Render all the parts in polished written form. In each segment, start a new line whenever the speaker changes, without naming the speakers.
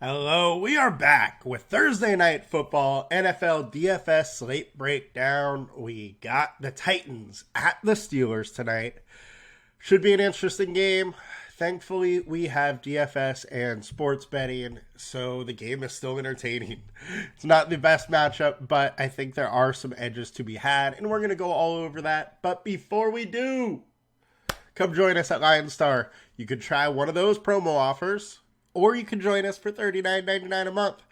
Hello, we are back with Thursday Night Football NFL DFS slate breakdown. We got the Titans at the Steelers tonight. Should be an interesting game. Thankfully, we have DFS and sports betting, so the game is still entertaining. It's not the best matchup, but I think there are some edges to be had, and we're going to go all over that. But before we do, come join us at Lion Star. You could try one of those promo offers, or you can join us for $39.99 a month.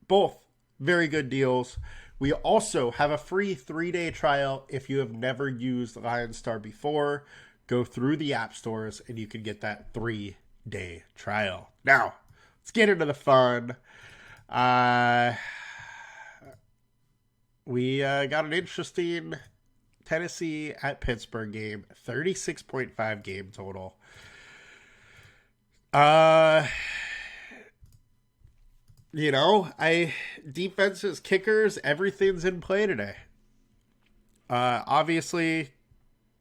Both very good deals. We also have a free 3-day trial if you have never used Lion Star before. Go through the app stores and you can get that 3-day trial. Now, let's get into the fun. We got an interesting Tennessee at Pittsburgh game. 36.5 game total. Defenses, kickers, everything's in play today. Obviously,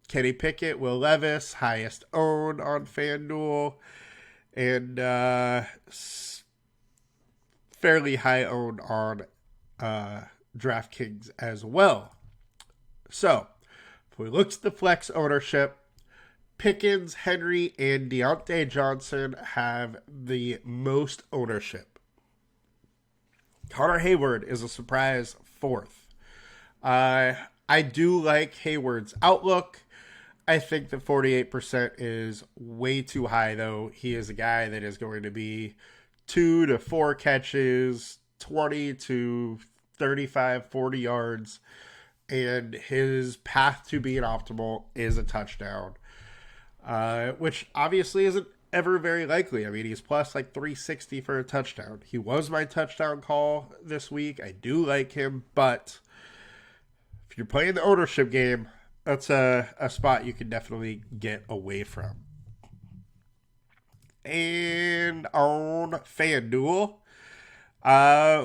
Kenny Pickett, Will Levis, highest owned on FanDuel, and fairly high owned on DraftKings as well. So, if we look at the flex ownership, Pickens, Henry, and Deontay Johnson have the most ownership. Connor Hayward is a surprise fourth. I do like Hayward's outlook. I think that 48% is way too high, though. He is a guy that is going to be 2 to 4 catches, 20 to 35, 40 yards, and his path to being optimal is a touchdown, which obviously isn't ever very likely. I mean, he's plus like 360 for a touchdown. He was my touchdown call this week. I do like him, but if you're playing the ownership game, that's a spot you can definitely get away from. And on FanDuel,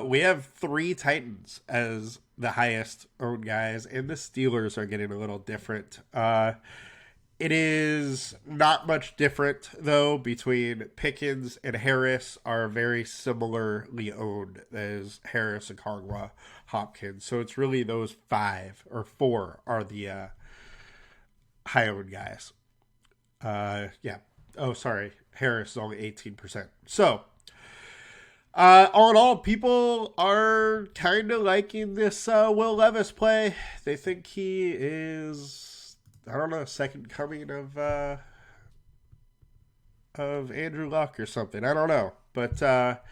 we have 3 Titans as the highest owned guys, and the Steelers are getting a little different. It is not much different, though, between Pickens and Harris are very similarly owned as Harris and Conwa Hopkins. So it's really those 5 or 4 are the high-owned guys. Oh, sorry. Harris is only 18%. So, all in all, people are kind of liking this Will Levis play. They think he is, I don't know, second coming of Andrew Luck or something. I don't know. But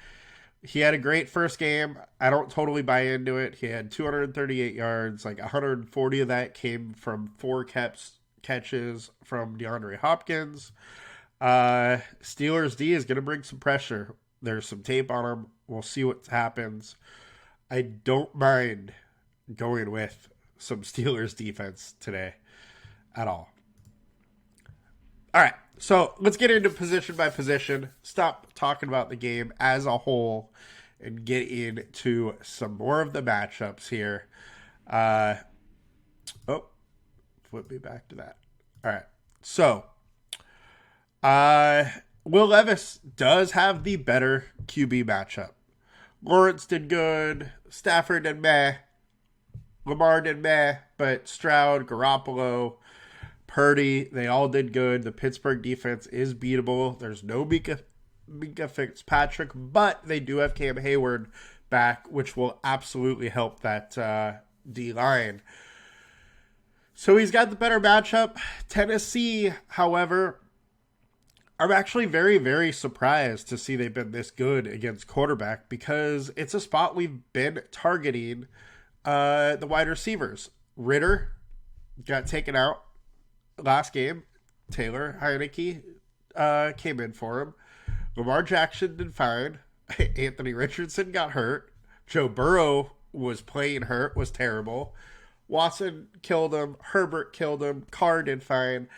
he had a great first game. I don't totally buy into it. He had 238 yards. Like 140 of that came from 4 catches from DeAndre Hopkins. Steelers D is going to bring some pressure. There's some tape on him. We'll see what happens. I don't mind going with some Steelers defense today at all. All right, so let's get into position by position. Stop talking about the game as a whole and get into some more of the matchups here. Flip me back to that. All right, so Will Levis does have the better QB matchup. Lawrence did good. Stafford did meh. Lamar did meh. But Stroud, Garoppolo, Purdy, they all did good. The Pittsburgh defense is beatable. There's no Minka Fitzpatrick, but they do have Cam Hayward back, which will absolutely help that D-line. So he's got the better matchup. Tennessee, however, I'm actually very, very surprised to see they've been this good against quarterback because it's a spot we've been targeting the wide receivers. Ritter got taken out last game. Taylor Heineke came in for him. Lamar Jackson did fine. Anthony Richardson got hurt. Joe Burrow was playing hurt, was terrible. Watson killed him. Herbert killed him. Carr did fine.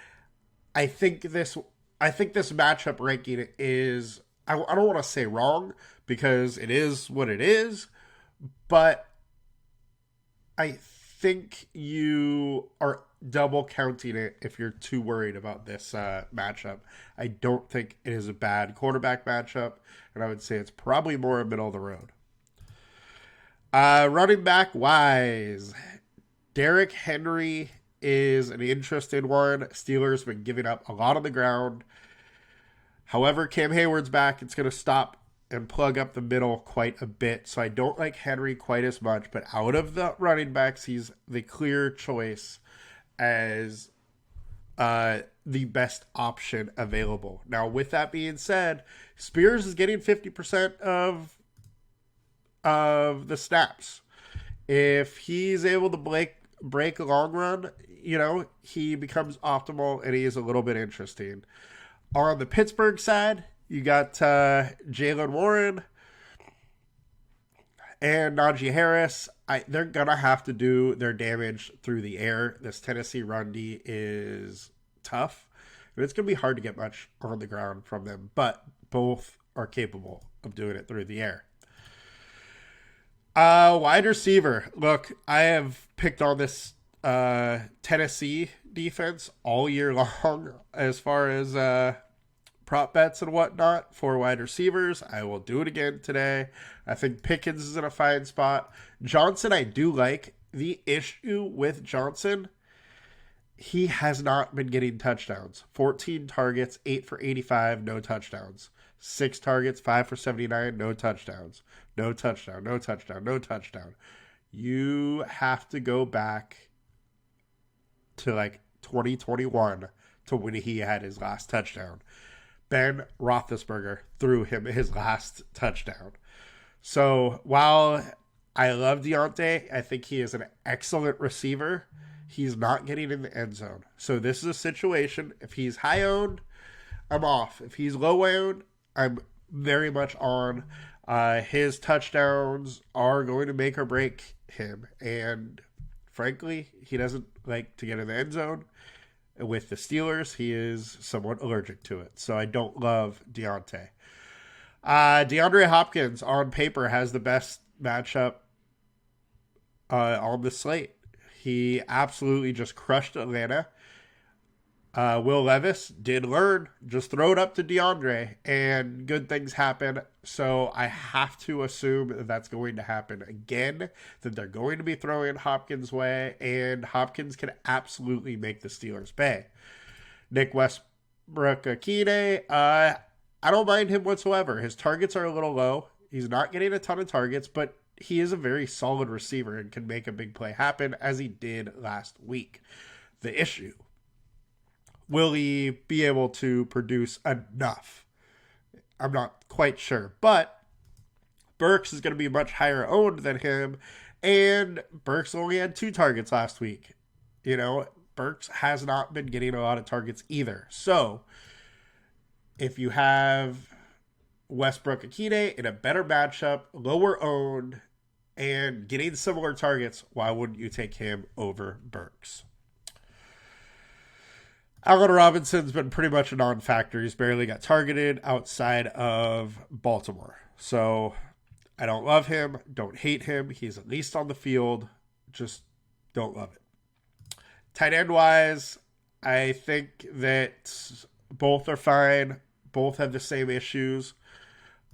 I think this matchup ranking is, I don't want to say wrong because it is what it is, but I think you are double counting it if you're too worried about this matchup. I don't think it is a bad quarterback matchup, and I would say it's probably more middle of the road. Running back wise, Derrick Henry is an interesting one. Steelers been giving up a lot on the ground. However, Cam Hayward's back. It's going to stop and plug up the middle quite a bit. So I don't like Henry quite as much. But out of the running backs, he's the clear choice as the best option available. Now, with that being said, Spears is getting 50% of the snaps. If he's able to break a long run, he becomes optimal and he is a little bit interesting. On the Pittsburgh side, you got Jaylen Warren and Najee Harris. They're going to have to do their damage through the air. This Tennessee run D is tough, and it's going to be hard to get much on the ground from them, but both are capable of doing it through the air. Wide receiver. Look, I have picked on this Tennessee defense all year long as far as prop bets and whatnot for wide receivers. I will do it again today. I think Pickens is in a fine spot. Johnson, I do like. The issue with Johnson, he has not been getting touchdowns. 14 targets, 8 for 85, no touchdowns. 6 targets, 5 for 79, no touchdowns. No touchdown, no touchdown, no touchdown. You have to go back to 2021 to when he had his last touchdown. Ben Roethlisberger threw him his last touchdown. So while I love Deontay, I think he is an excellent receiver. He's not getting in the end zone. So this is a situation, if he's high owned, I'm off. If he's low owned, I'm very much on. His touchdowns are going to make or break him. And frankly, he doesn't like to get in the end zone. With the Steelers, he is somewhat allergic to it. So I don't love Deontay. DeAndre Hopkins, on paper, has the best matchup on the slate. He absolutely just crushed Atlanta. Will Levis did learn, just throw it up to DeAndre, and good things happen. So I have to assume that that's going to happen again, that they're going to be throwing Hopkins' way, and Hopkins can absolutely make the Steelers pay. Nick Westbrook-Akine, I don't mind him whatsoever. His targets are a little low. He's not getting a ton of targets, but he is a very solid receiver and can make a big play happen, as he did last week. The issue: will he be able to produce enough? I'm not quite sure. But Burks is going to be much higher owned than him. And Burks only had 2 targets last week. Burks has not been getting a lot of targets either. So if you have Westbrook-Akine in a better matchup, lower owned, and getting similar targets, why wouldn't you take him over Burks? Allen Robinson's been pretty much a non-factor. He's barely got targeted outside of Baltimore. So I don't love him, don't hate him. He's at least on the field. Just don't love it. Tight end wise, I think that both are fine. Both have the same issues.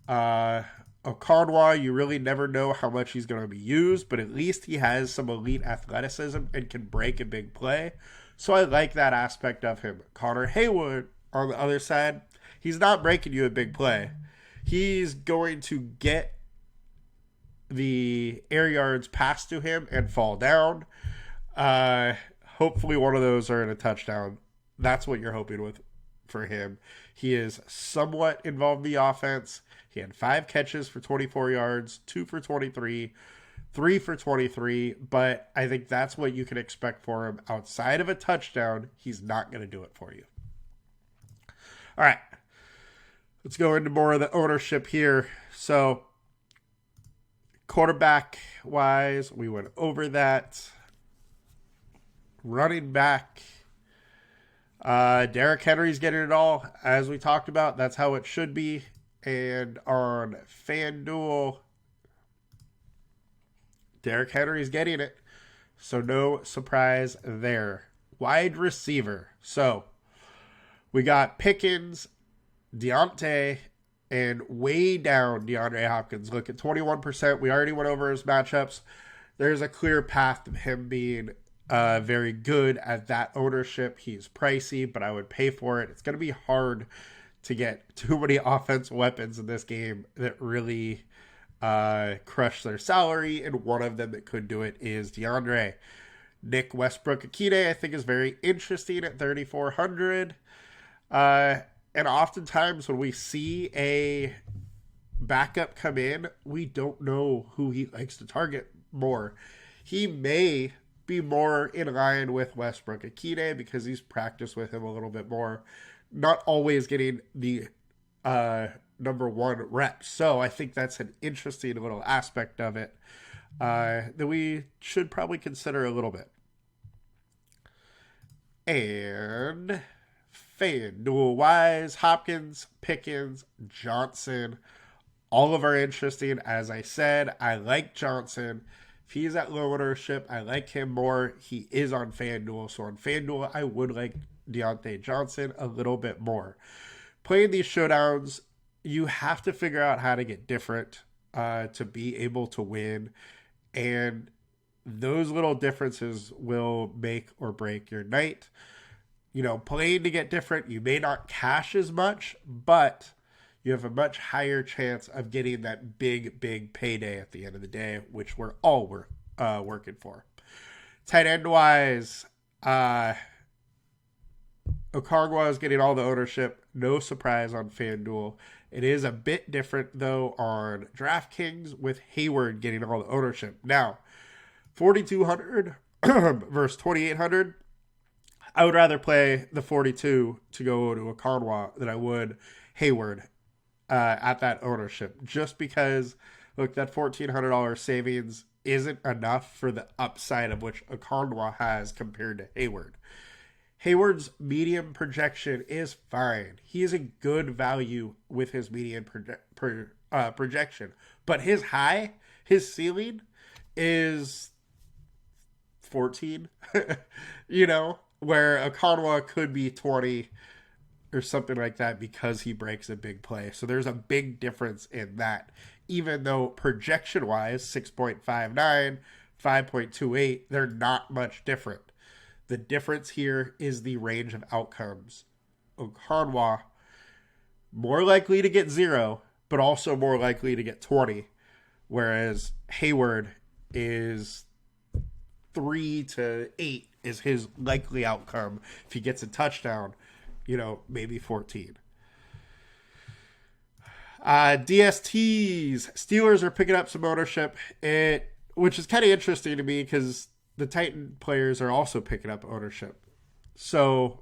Okonwa, you really never know how much he's going to be used, but at least he has some elite athleticism and can break a big play. So I like that aspect of him. Connor Haywood, on the other side, he's not breaking you a big play. He's going to get the air yards passed to him and fall down. Hopefully one of those are in a touchdown. That's what you're hoping with for him. He is somewhat involved in the offense. He had 5 catches for 24 yards, 2 for 23, 3 for 23, but I think that's what you can expect for him. Outside of a touchdown, he's not going to do it for you. All right, let's go into more of the ownership here. So quarterback-wise, we went over that. Running back, Derrick Henry's getting it all. As we talked about, that's how it should be. And on FanDuel, Derrick Henry's getting it. So no surprise there. Wide receiver. So we got Pickens, Deontay, and way down DeAndre Hopkins. Look at 21%. We already went over his matchups. There's a clear path to him being very good at that ownership. He's pricey, but I would pay for it. It's going to be hard to get too many offensive weapons in this game that really crush their salary, and one of them that could do it is DeAndre. Nick Westbrook-Akine, I think, is very interesting at 3,400. And oftentimes when we see a backup come in, we don't know who he likes to target more. He may be more in line with Westbrook-Akine because he's practiced with him a little bit more. Not always getting the number one reps. So I think that's an interesting little aspect of it that we should probably consider a little bit. And FanDuel wise, Hopkins, Pickens, Johnson, all of are interesting. As I said, I like Johnson. If he's at low ownership, I like him more. He is on FanDuel. So on FanDuel, I would like Deontay Johnson a little bit more. Playing these showdowns, you have to figure out how to get different to be able to win. And those little differences will make or break your night. You know, playing to get different, you may not cash as much, but you have a much higher chance of getting that big payday at the end of the day, which we're all working for. Tight end wise, Okongwu is getting all the ownership. No surprise on FanDuel. It is a bit different, though, on DraftKings with Hayward getting all the ownership. Now, 4,200 versus 2,800. I would rather play the 42 to go to Okongwu than I would Hayward at that ownership. Just because, look, that $1,400 savings isn't enough for the upside of which Okongwu has compared to Hayward. Hayward's medium projection is fine. He is a good value with his median projection. But his high, his ceiling is 14, you know, where Okongwu could be 20 or something like that because he breaks a big play. So there's a big difference in that. Even though projection-wise, 6.59, 5.28, they're not much different. The difference here is the range of outcomes. Okongwu, more likely to get 0, but also more likely to get 20. Whereas Hayward is 3 to 8 is his likely outcome. If he gets a touchdown, you know, maybe 14. DSTs. Steelers are picking up some ownership, which is kind of interesting to me because the Titan players are also picking up ownership. So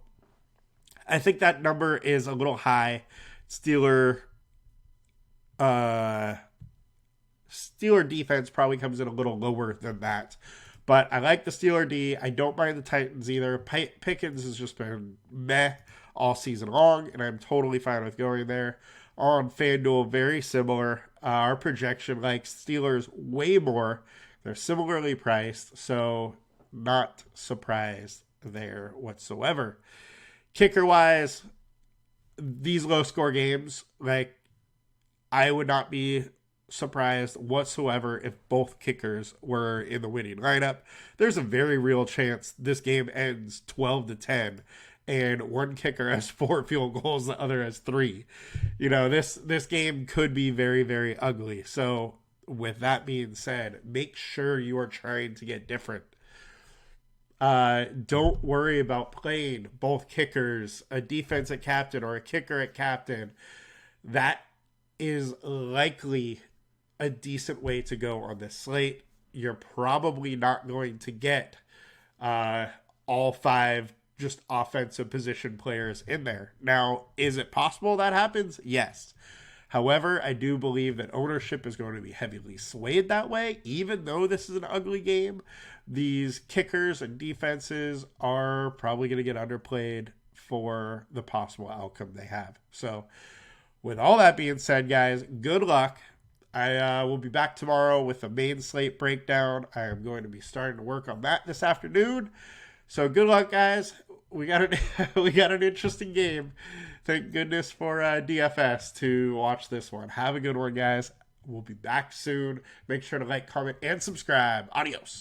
I think that number is a little high. Steeler defense probably comes in a little lower than that. But I like the Steeler D. I don't mind the Titans either. Pickens has just been meh all season long, and I'm totally fine with going there. On FanDuel, very similar. Our projection likes Steelers way more. They're similarly priced, so not surprised there whatsoever. Kicker-wise, these low-score games, like, I would not be surprised whatsoever if both kickers were in the winning lineup. There's a very real chance this game ends 12-10, and one kicker has 4 field goals, the other has 3. You know, this game could be very, very ugly. So with that being said, make sure you are trying to get different. Don't worry about playing both kickers, a defense at captain or a kicker at captain. That is likely a decent way to go on this slate. You're probably not going to get all 5 just offensive position players in there. Now, is it possible that happens? Yes. However, I do believe that ownership is going to be heavily swayed that way. Even though this is an ugly game, these kickers and defenses are probably going to get underplayed for the possible outcome they have. So with all that being said, guys, good luck. I will be back tomorrow with a main slate breakdown. I am going to be starting to work on that this afternoon. So good luck, guys. We got an interesting game. Thank goodness for DFS to watch this one. Have a good one, guys. We'll be back soon. Make sure to like, comment, and subscribe. Adios.